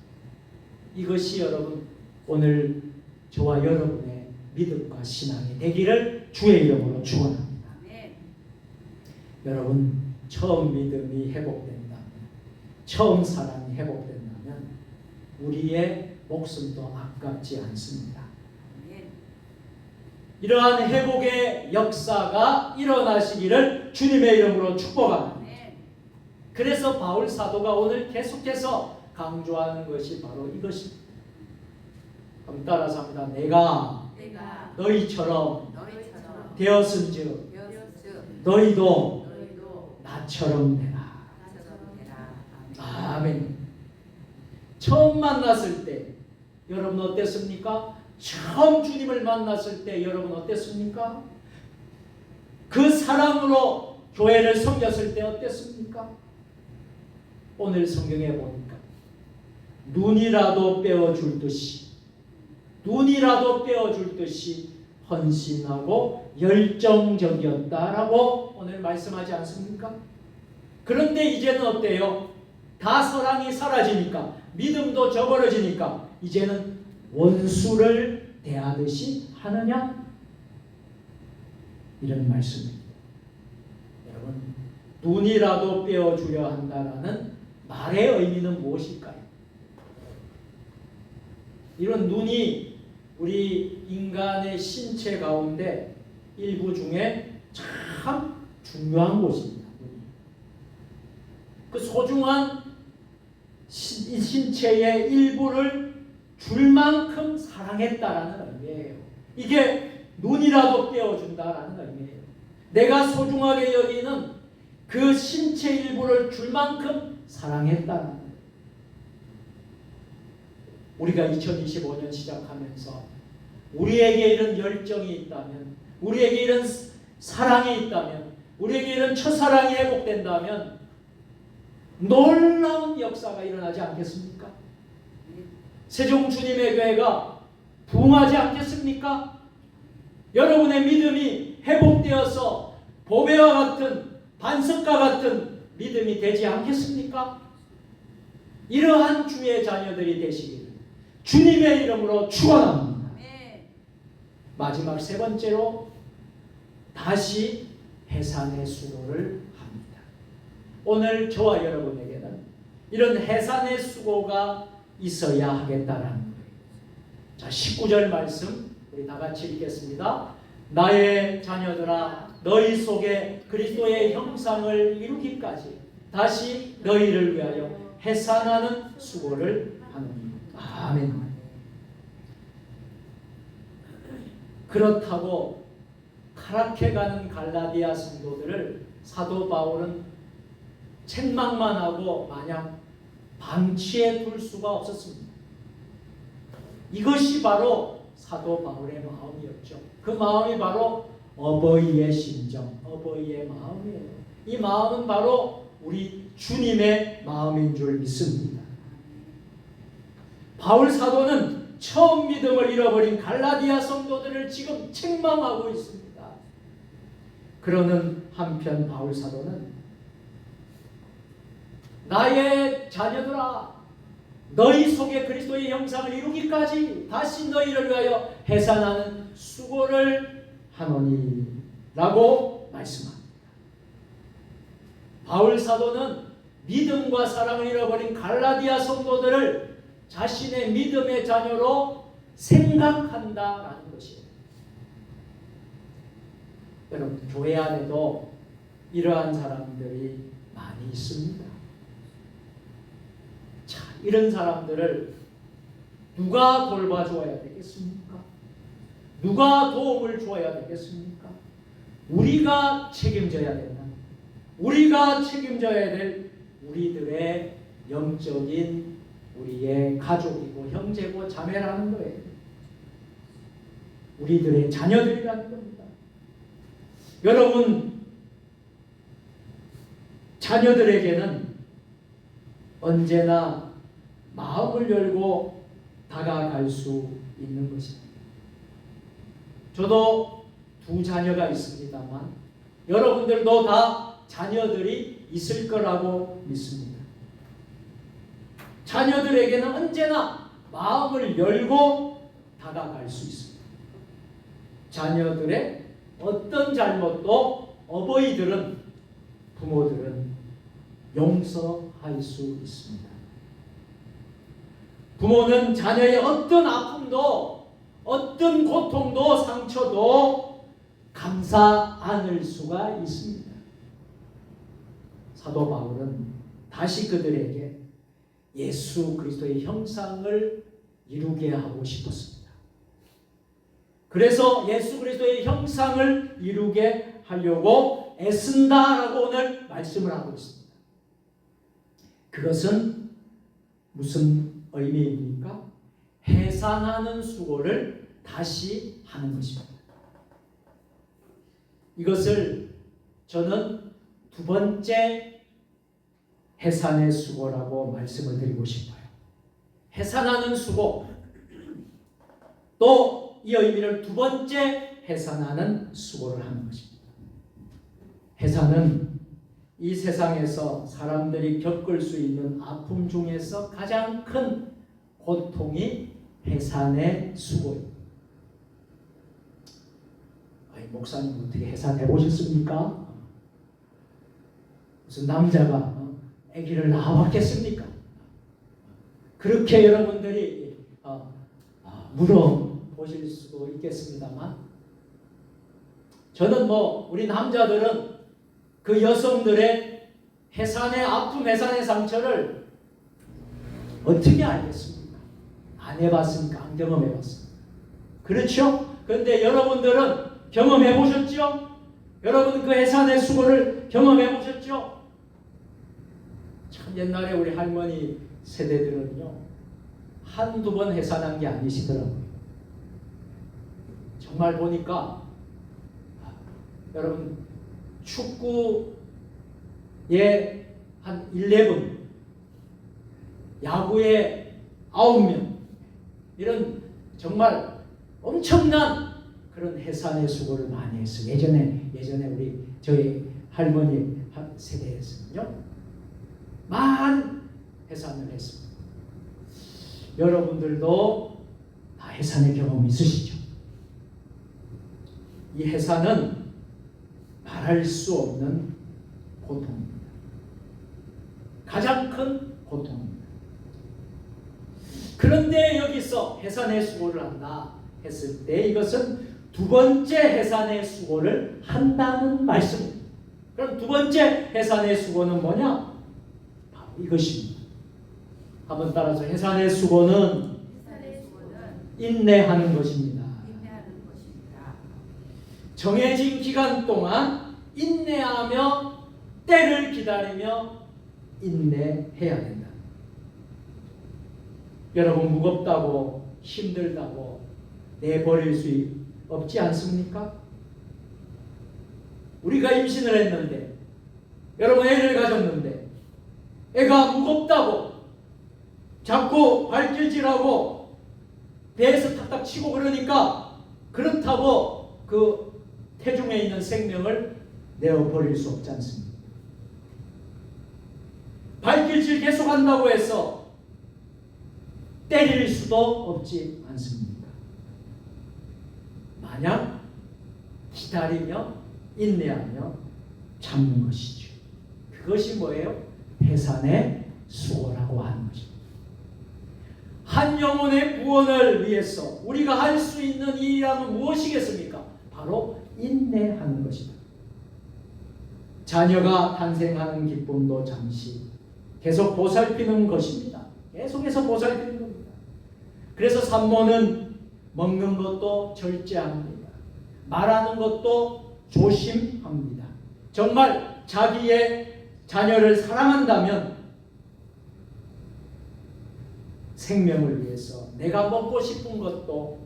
이것이 여러분 오늘 저와 여러분의 믿음과 신앙이 되기를 주의 이름으로 축원합니다. 여러분 처음 믿음이 회복된다면, 처음 사랑이 회복된다면 우리의 목숨도 아깝지 않습니다. 이러한 회복의 역사가 일어나시기를 주님의 이름으로 축복합니다. 그래서 바울 사도가 오늘 계속해서 강조하는 것이 바로 이것입니다. 그럼 따라서 합니다. 내가 너희처럼 되었은즉 너희도 나처럼 되라. 아멘. 처음 만났을 때 여러분 어땠습니까? 처음 주님을 만났을 때 여러분 어땠습니까? 그 사랑으로 교회를 섬겼을 때 어땠습니까? 오늘 성경에 보니까 눈이라도 떼어줄 듯이 헌신하고 열정적이었다라고 오늘 말씀하지 않습니까? 그런데 이제는 어때요? 다 사랑이 사라지니까, 믿음도 저버려지니까 이제는 원수를 대하듯이 하느냐? 이런 말씀입니다. 여러분, 눈이라도 빼어주려 한다라는 말의 의미는 무엇일까요? 이런 눈이 우리 인간의 신체 가운데 일부 중에 참 중요한 곳입니다. 그 소중한 신체의 일부를 줄 만큼 사랑했다라는 의미예요. 이게 눈이라도 떼어준다라는 의미예요. 내가 소중하게 여기는 그 신체 일부를 줄 만큼 사랑했다는 거예요. 우리가 2025년 시작하면서 우리에게 이런 열정이 있다면, 우리에게 이런 사랑이 있다면, 우리에게 이런 첫사랑이 회복된다면 놀라운 역사가 일어나지 않겠습니까? 세종 주님의 교회가 부흥하지 않겠습니까? 여러분의 믿음이 회복되어서 보배와 같은, 반석과 같은 믿음이 되지 않겠습니까? 이러한 주의 자녀들이 되시기를 주님의 이름으로 축원합니다. 마지막 세 번째로 다시 해산의 수고를 합니다. 오늘 저와 여러분에게는 이런 해산의 수고가 있어야 하겠다라는 거예요. 자, 19절 말씀 우리 다 같이 읽겠습니다. 나의 자녀들아, 너희 속에 그리스도의 형상을 이루기까지 다시 너희를 위하여 해산하는 수고를 하느니. 아멘. 그렇다고 타락해가는 갈라디아 성도들을 사도 바울은 책망만 하고 마냥 방치해 둘 수가 없었습니다. 이것이 바로 사도 바울의 마음이었죠. 그 마음이 바로 어버이의 심정, 어버이의 마음이에요. 이 마음은 바로 우리 주님의 마음인 줄 믿습니다. 바울 사도는 처음 믿음을 잃어버린 갈라디아 성도들을 지금 책망하고 있습니다. 그러는 한편 바울 사도는 나의 자녀들아, 너희 속에 그리스도의 형상을 이루기까지 다시 너희를 위하여 해산하는 수고를 하노니 라고 말씀합니다. 바울 사도는 믿음과 사랑을 잃어버린 갈라디아 성도들을 자신의 믿음의 자녀로 생각한다라는 것이에요. 여러분, 교회 안에도 이러한 사람들이 많이 있습니다. 자, 이런 사람들을 누가 돌봐줘야 되겠습니까? 누가 도움을 줘야 되겠습니까? 우리가 책임져야 된다. 우리가 책임져야 될 우리들의 영적인 우리의 가족이고 형제고 자매라는 거예요. 우리들의 자녀들이라는 겁니다. 여러분, 자녀들에게는 언제나 마음을 열고 다가갈 수 있는 것입니다. 저도 2 자녀가 있습니다만 여러분들도 다 자녀들이 있을 거라고 믿습니다. 자녀들에게는 언제나 마음을 열고 다가갈 수 있습니다. 자녀들의 어떤 잘못도 어버이들은, 부모들은 용서할 수 있습니다. 부모는 자녀의 어떤 아픔도, 어떤 고통도, 상처도 감사 않을 수가 있습니다. 사도 바울은 다시 그들에게 예수 그리스도의 형상을 이루게 하고 싶었습니다. 그래서 예수 그리스도의 형상을 이루게 하려고 애쓴다라고 오늘 말씀을 하고 있습니다. 그것은 무슨 의미입니까? 해산하는 수고를 다시 하는 것입니다. 이것을 저는 2번째 해산의 수고라고 말씀을 드리고 싶어요. 해산하는 수고, 또 이 의미를 2번째 해산하는 수고를 하는 것입니다. 해산은 이 세상에서 사람들이 겪을 수 있는 아픔 중에서 가장 큰 고통이 해산의 수고입니다. 목사님 어떻게 해산해 보셨습니까? 무슨 남자가 아기를 낳아봤겠습니까? 그렇게 여러분들이 물어보실 수도 있겠습니다만, 저는 우리 남자들은 그 여성들의 해산의 아픔, 해산의 상처를 어떻게 알겠습니까? 안 해봤으니까, 안 경험해봤습니다. 그렇죠? 그런데 여러분들은 경험해 보셨죠? 여러분 그 해산의 수고를 경험해 보셨죠? 참 옛날에 우리 할머니 세대들은요, 1-2번 해산한 게 아니시더라고요. 정말 보니까 여러분 축구에 한 11, 야구에 9명, 이런 정말 엄청난 그런 해산의 수고를 많이 했어요. 예전에 우리 저희 할머니 세대에서는요, 많은 해산을 했습니다. 여러분들도 다 해산의 경험이 있으시죠? 이 해산은 말할 수 없는 고통입니다. 가장 큰 고통입니다. 그런데 여기서 해산의 수고를 한다 했을 때 이것은 2번째 해산의 수고를 한다는 말씀입니다. 그럼 2번째 해산의 수고는 뭐냐? 바로 이것입니다. 한번 따라서 해산의 수고는 인내하는 것입니다. 정해진 기간 동안 인내하며 때를 기다리며 인내해야 된다. 여러분, 무겁다고 힘들다고 내버릴 수 없지 않습니까? 우리가 임신을 했는데, 여러분 애를 가졌는데 애가 무겁다고 자꾸 발길질하고 배에서 탁탁 치고 그러니까 그렇다고 그 태중에 있는 생명을 내어버릴 수 없지 않습니까? 발길질 계속한다고 해서 때릴 수도 없지 않습니까? 마냥 기다리며 인내하며 참는 것이죠. 그것이 뭐예요? 해산의 수고라고 하는 것입니다. 한 영혼의 구원을 위해서 우리가 할 수 있는 일이라면 무엇이겠습니까? 바로 인내하는 것입니다. 자녀가 탄생하는 기쁨도 잠시 계속 보살피는 것입니다. 계속해서 보살피는 겁니다. 그래서 산모는 먹는 것도 절제합니다. 말하는 것도 조심합니다. 정말 자기의 자녀를 사랑한다면 생명을 위해서 내가 먹고 싶은 것도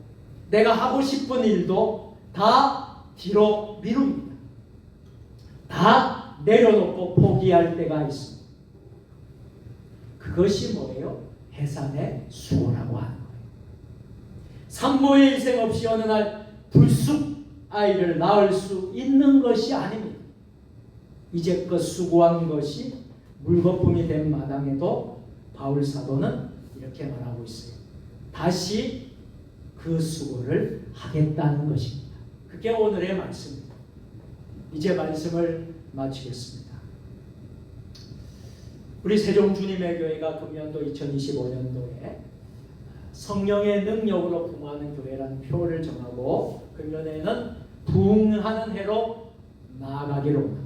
내가 하고 싶은 일도 다 뒤로 미룹니다. 다 내려놓고 포기할 때가 있습니다. 그것이 뭐예요? 해산의 수고라고 하는 거예요. 산모의 희생 없이 어느 날 불쑥 아이를 낳을 수 있는 것이 아닙니다. 이제껏 수고한 것이 물거품이 된 마당에도 바울 사도는 이렇게 말하고 있어요. 다시 그 수고를 하겠다는 것입니다. 그게 오늘의 말씀입니다. 이제 말씀을 마치겠습니다. 우리 세종주님의 교회가 금년도 2025년도에 성령의 능력으로 부흥하는 교회라는 표를 정하고 금년에는 부흥하는 해로 나아가기로 합니다.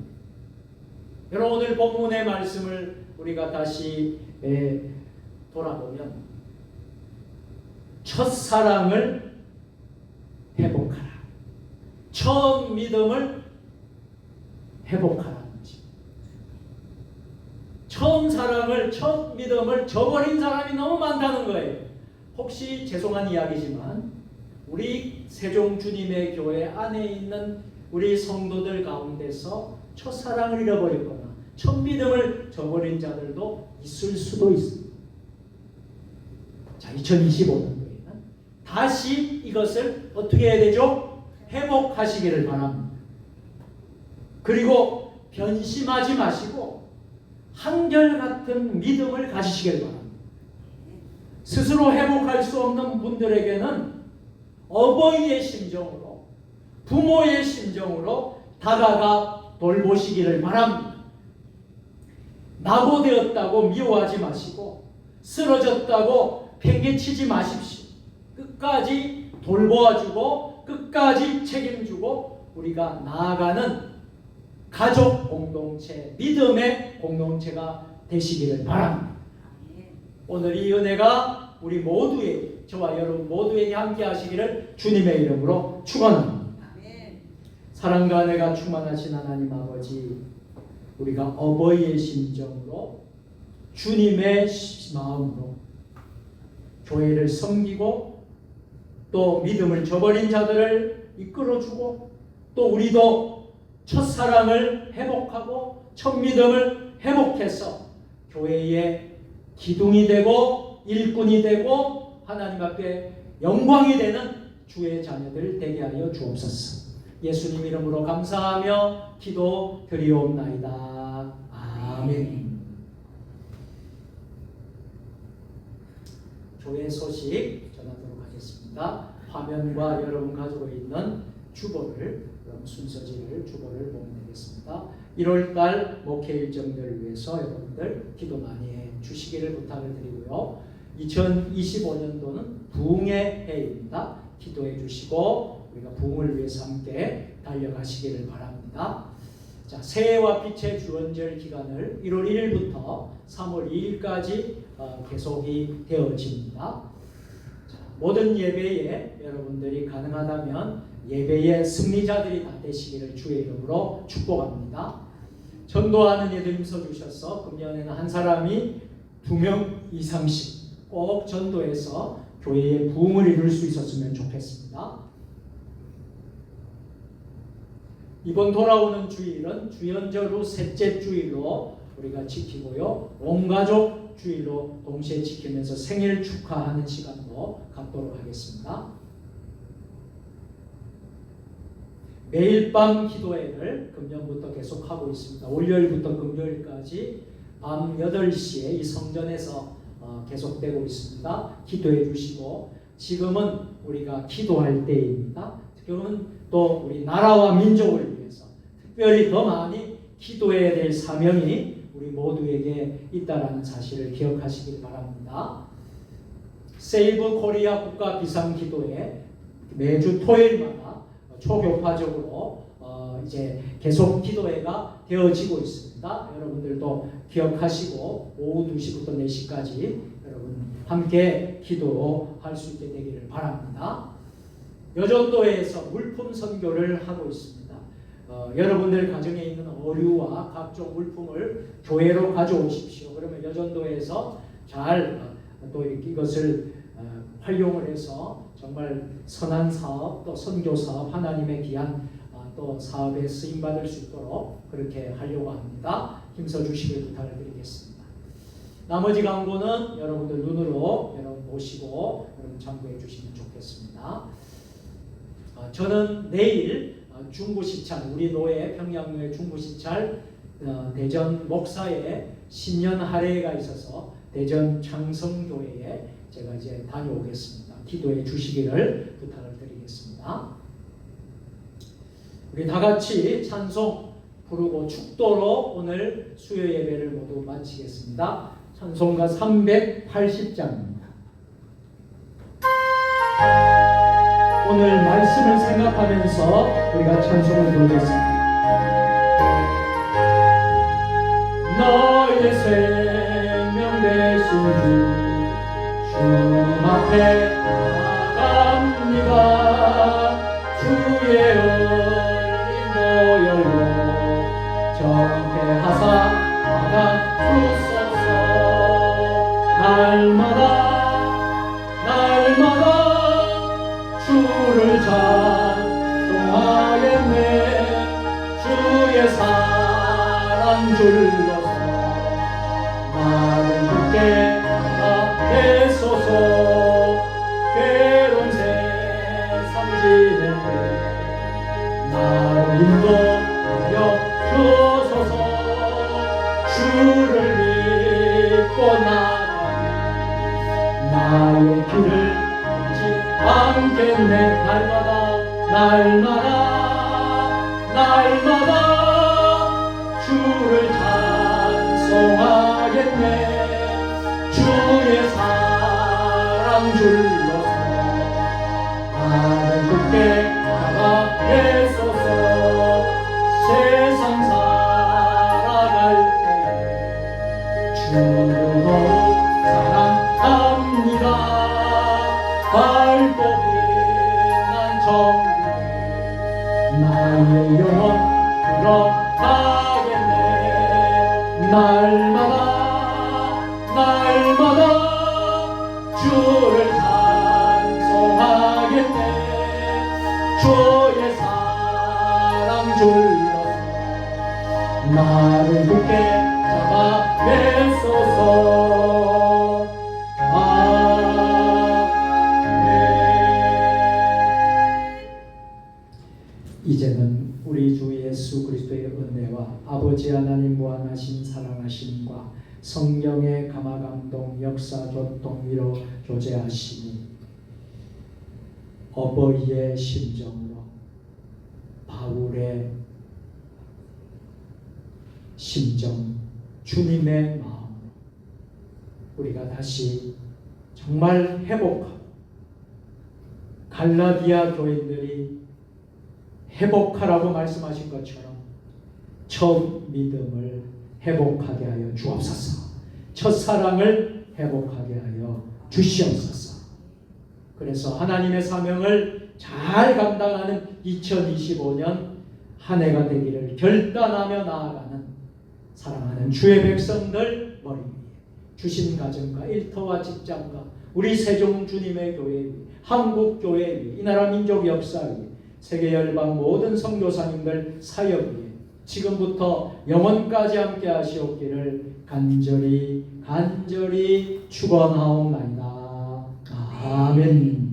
여러분, 오늘 본문의 말씀을 우리가 다시 돌아보면 첫사랑을 회복하라. 처음 믿음을 회복하라는 거지. 처음 사랑을, 첫 믿음을 저버린 사람이 너무 많다는 거예요. 혹시 죄송한 이야기지만 우리 세종주님의 교회 안에 있는 우리 성도들 가운데서 첫사랑을 잃어버렸거나 첫 믿음을 저버린 자들도 있을 수도 있습니다. 자, 2025년도에는 다시 이것을 어떻게 해야 되죠? 회복하시기를 바랍니다. 그리고 변심하지 마시고 한결같은 믿음을 가지시기를 바랍니다. 스스로 회복할 수 없는 분들에게는 어버이의 심정으로, 부모의 심정으로 다가가 돌보시기를 바랍니다. 낙오되었다고 미워하지 마시고 쓰러졌다고 팽개치지 마십시오. 끝까지 돌보아주고 끝까지 책임주고 우리가 나아가는 가족 공동체, 믿음의 공동체가 되시기를 바랍니다. 오늘 이 은혜가 우리 모두에게, 저와 여러분 모두에게 함께 하시기를 주님의 이름으로 축원합니다. 사랑과 은혜가 충만하신 하나님 아버지, 우리가 어버이의 심정으로 주님의 마음으로 교회를 섬기고 또 믿음을 저버린 자들을 이끌어주고 또 우리도 첫사랑을 회복하고 첫 믿음을 회복해서 교회의 기둥이 되고 일꾼이 되고 하나님 앞에 영광이 되는 주의 자녀들 되게 하여 주옵소서. 예수님 이름으로 감사하며 기도 드리옵나이다. 아멘. 교회 소식 전하도록 하겠습니다. 화면과 여러분 가지고 있는 주보를, 순서지를 주보를 보면 되겠습니다. 1월달 목회 일정들을 위해서 여러분들 기도 많이 해 주시기를 부탁을 드리고요. 2025년도는 부흥의 해입니다. 기도해 주시고 우리가 부흥을 위해서 함께 달려가시기를 바랍니다. 자, 새해와 빛의 주원절 기간을 1월 1일부터 3월 2일까지 계속이 되어집니다. 자, 모든 예배에 여러분들이 가능하다면 예배의 승리자들이 다 되시기를 주의 이름으로 축복합니다. 전도하는 이들 힘써 주셔서 금년에는 한 사람이 2명 이상씩 꼭 전도해서 교회의 부흥을 이룰 수 있었으면 좋겠습니다. 이번 돌아오는 주일은 주연절 후 셋째 주일로 우리가 지키고요. 온가족 주일로 동시에 지키면서 생일 축하하는 시간도 갖도록 하겠습니다. 매일 밤 기도회를 금년부터 계속하고 있습니다. 월요일부터 금요일까지 밤 8시에 이 성전에서 계속되고 있습니다. 기도해 주시고, 지금은 우리가 기도할 때입니다. 지금은 또 우리 나라와 민족을 위해서 특별히 더 많이 기도해야 될 사명이 우리 모두에게 있다라는 사실을 기억하시길 바랍니다. 세이브 코리아 국가 비상기도회 매주 토요일마다 초교파적으로 이제 계속 기도회가 되어지고 있습니다. 여러분들도 기억하시고 오후 2시부터 4시까지 여러분 함께 기도할 수 있게 되기를 바랍니다. 여전도회에서 물품 선교를 하고 있습니다. 여러분들 가정에 있는 어류와 각종 물품을 교회로 가져오십시오. 그러면 여전도회에서 잘 또 이것을 활용을 해서 정말 선한 사업, 또 선교 사업, 하나님의 귀한 또 사업에 쓰임 받을 수 있도록 그렇게 하려고 합니다. 힘써 주시길 부탁을 드리겠습니다. 나머지 광고는 여러분들 눈으로 여러분 보시고 여러분 참고해 주시면 좋겠습니다. 저는 내일 중부시찰, 우리 노예 평양노예 중부시찰 대전 목사의 신년 할애가 있어서 대전 창성교회에 제가 이제 다녀오겠습니다. 기도해 주시기를 부탁을 드리겠습니다. 우리 다 같이 찬송 부르고 축도로 오늘 수요 예배를 모두 마치겠습니다. 찬송가 380장입니다. 오늘 말씀을 생각하면서 우리가 찬송을 부르겠습니다. 너의 생명 되신 주 앞에 나갑니다. 주의 어린 모열로 정케하사 받아주소서. 날마다 주를 찬송하겠네. 주의 사랑 줄로서 나를 굳게 하소서. 괴로운 세상 지낼 때 나를 인도하여 주소서. 주를 믿고 나가면 나의 길을 잃지 않겠네. 날마다 주를 찬송하겠네. 주의 사랑 줄로서 나를 굳게 잡아내소서. 세상 살아갈 때 주를 사랑합니다. 밝고 빛난 천국에 나의 영혼 들어가겠네. 날마다 주를 찬송하겠네. 주의 사랑 줄로서 나를 굳게 잡아내소서. 아멘. 이제는 우리 주 예수 그리스도의 은혜와 아버지 하나님 무한하신 사랑하심과 성령의 감화감동 역사 교통 위로 교제하시니 어버이의 심정으로 바울의 심정, 주님의 마음으로 우리가 다시 정말 회복하고 갈라디아 교인들이 회복하라고 말씀하신 것처럼 첫 믿음을 회복하게 하여 주옵소서. 첫사랑을 회복하게 하여 주시옵소서. 그래서 하나님의 사명을 잘 감당하는 2025년 한 해가 되기를 결단하며 나아가는 사랑하는 주의 백성들 머리 위에 주신 가정과 일터와 직장과 우리 세종 주님의 교회 위에 한국 교회 위에 이 나라 민족 역사 위에 세계 열방 모든 선교사님들 사역 위에 지금부터 영원까지 함께 하시옵기를 간절히 축원하옵나이다. 아멘.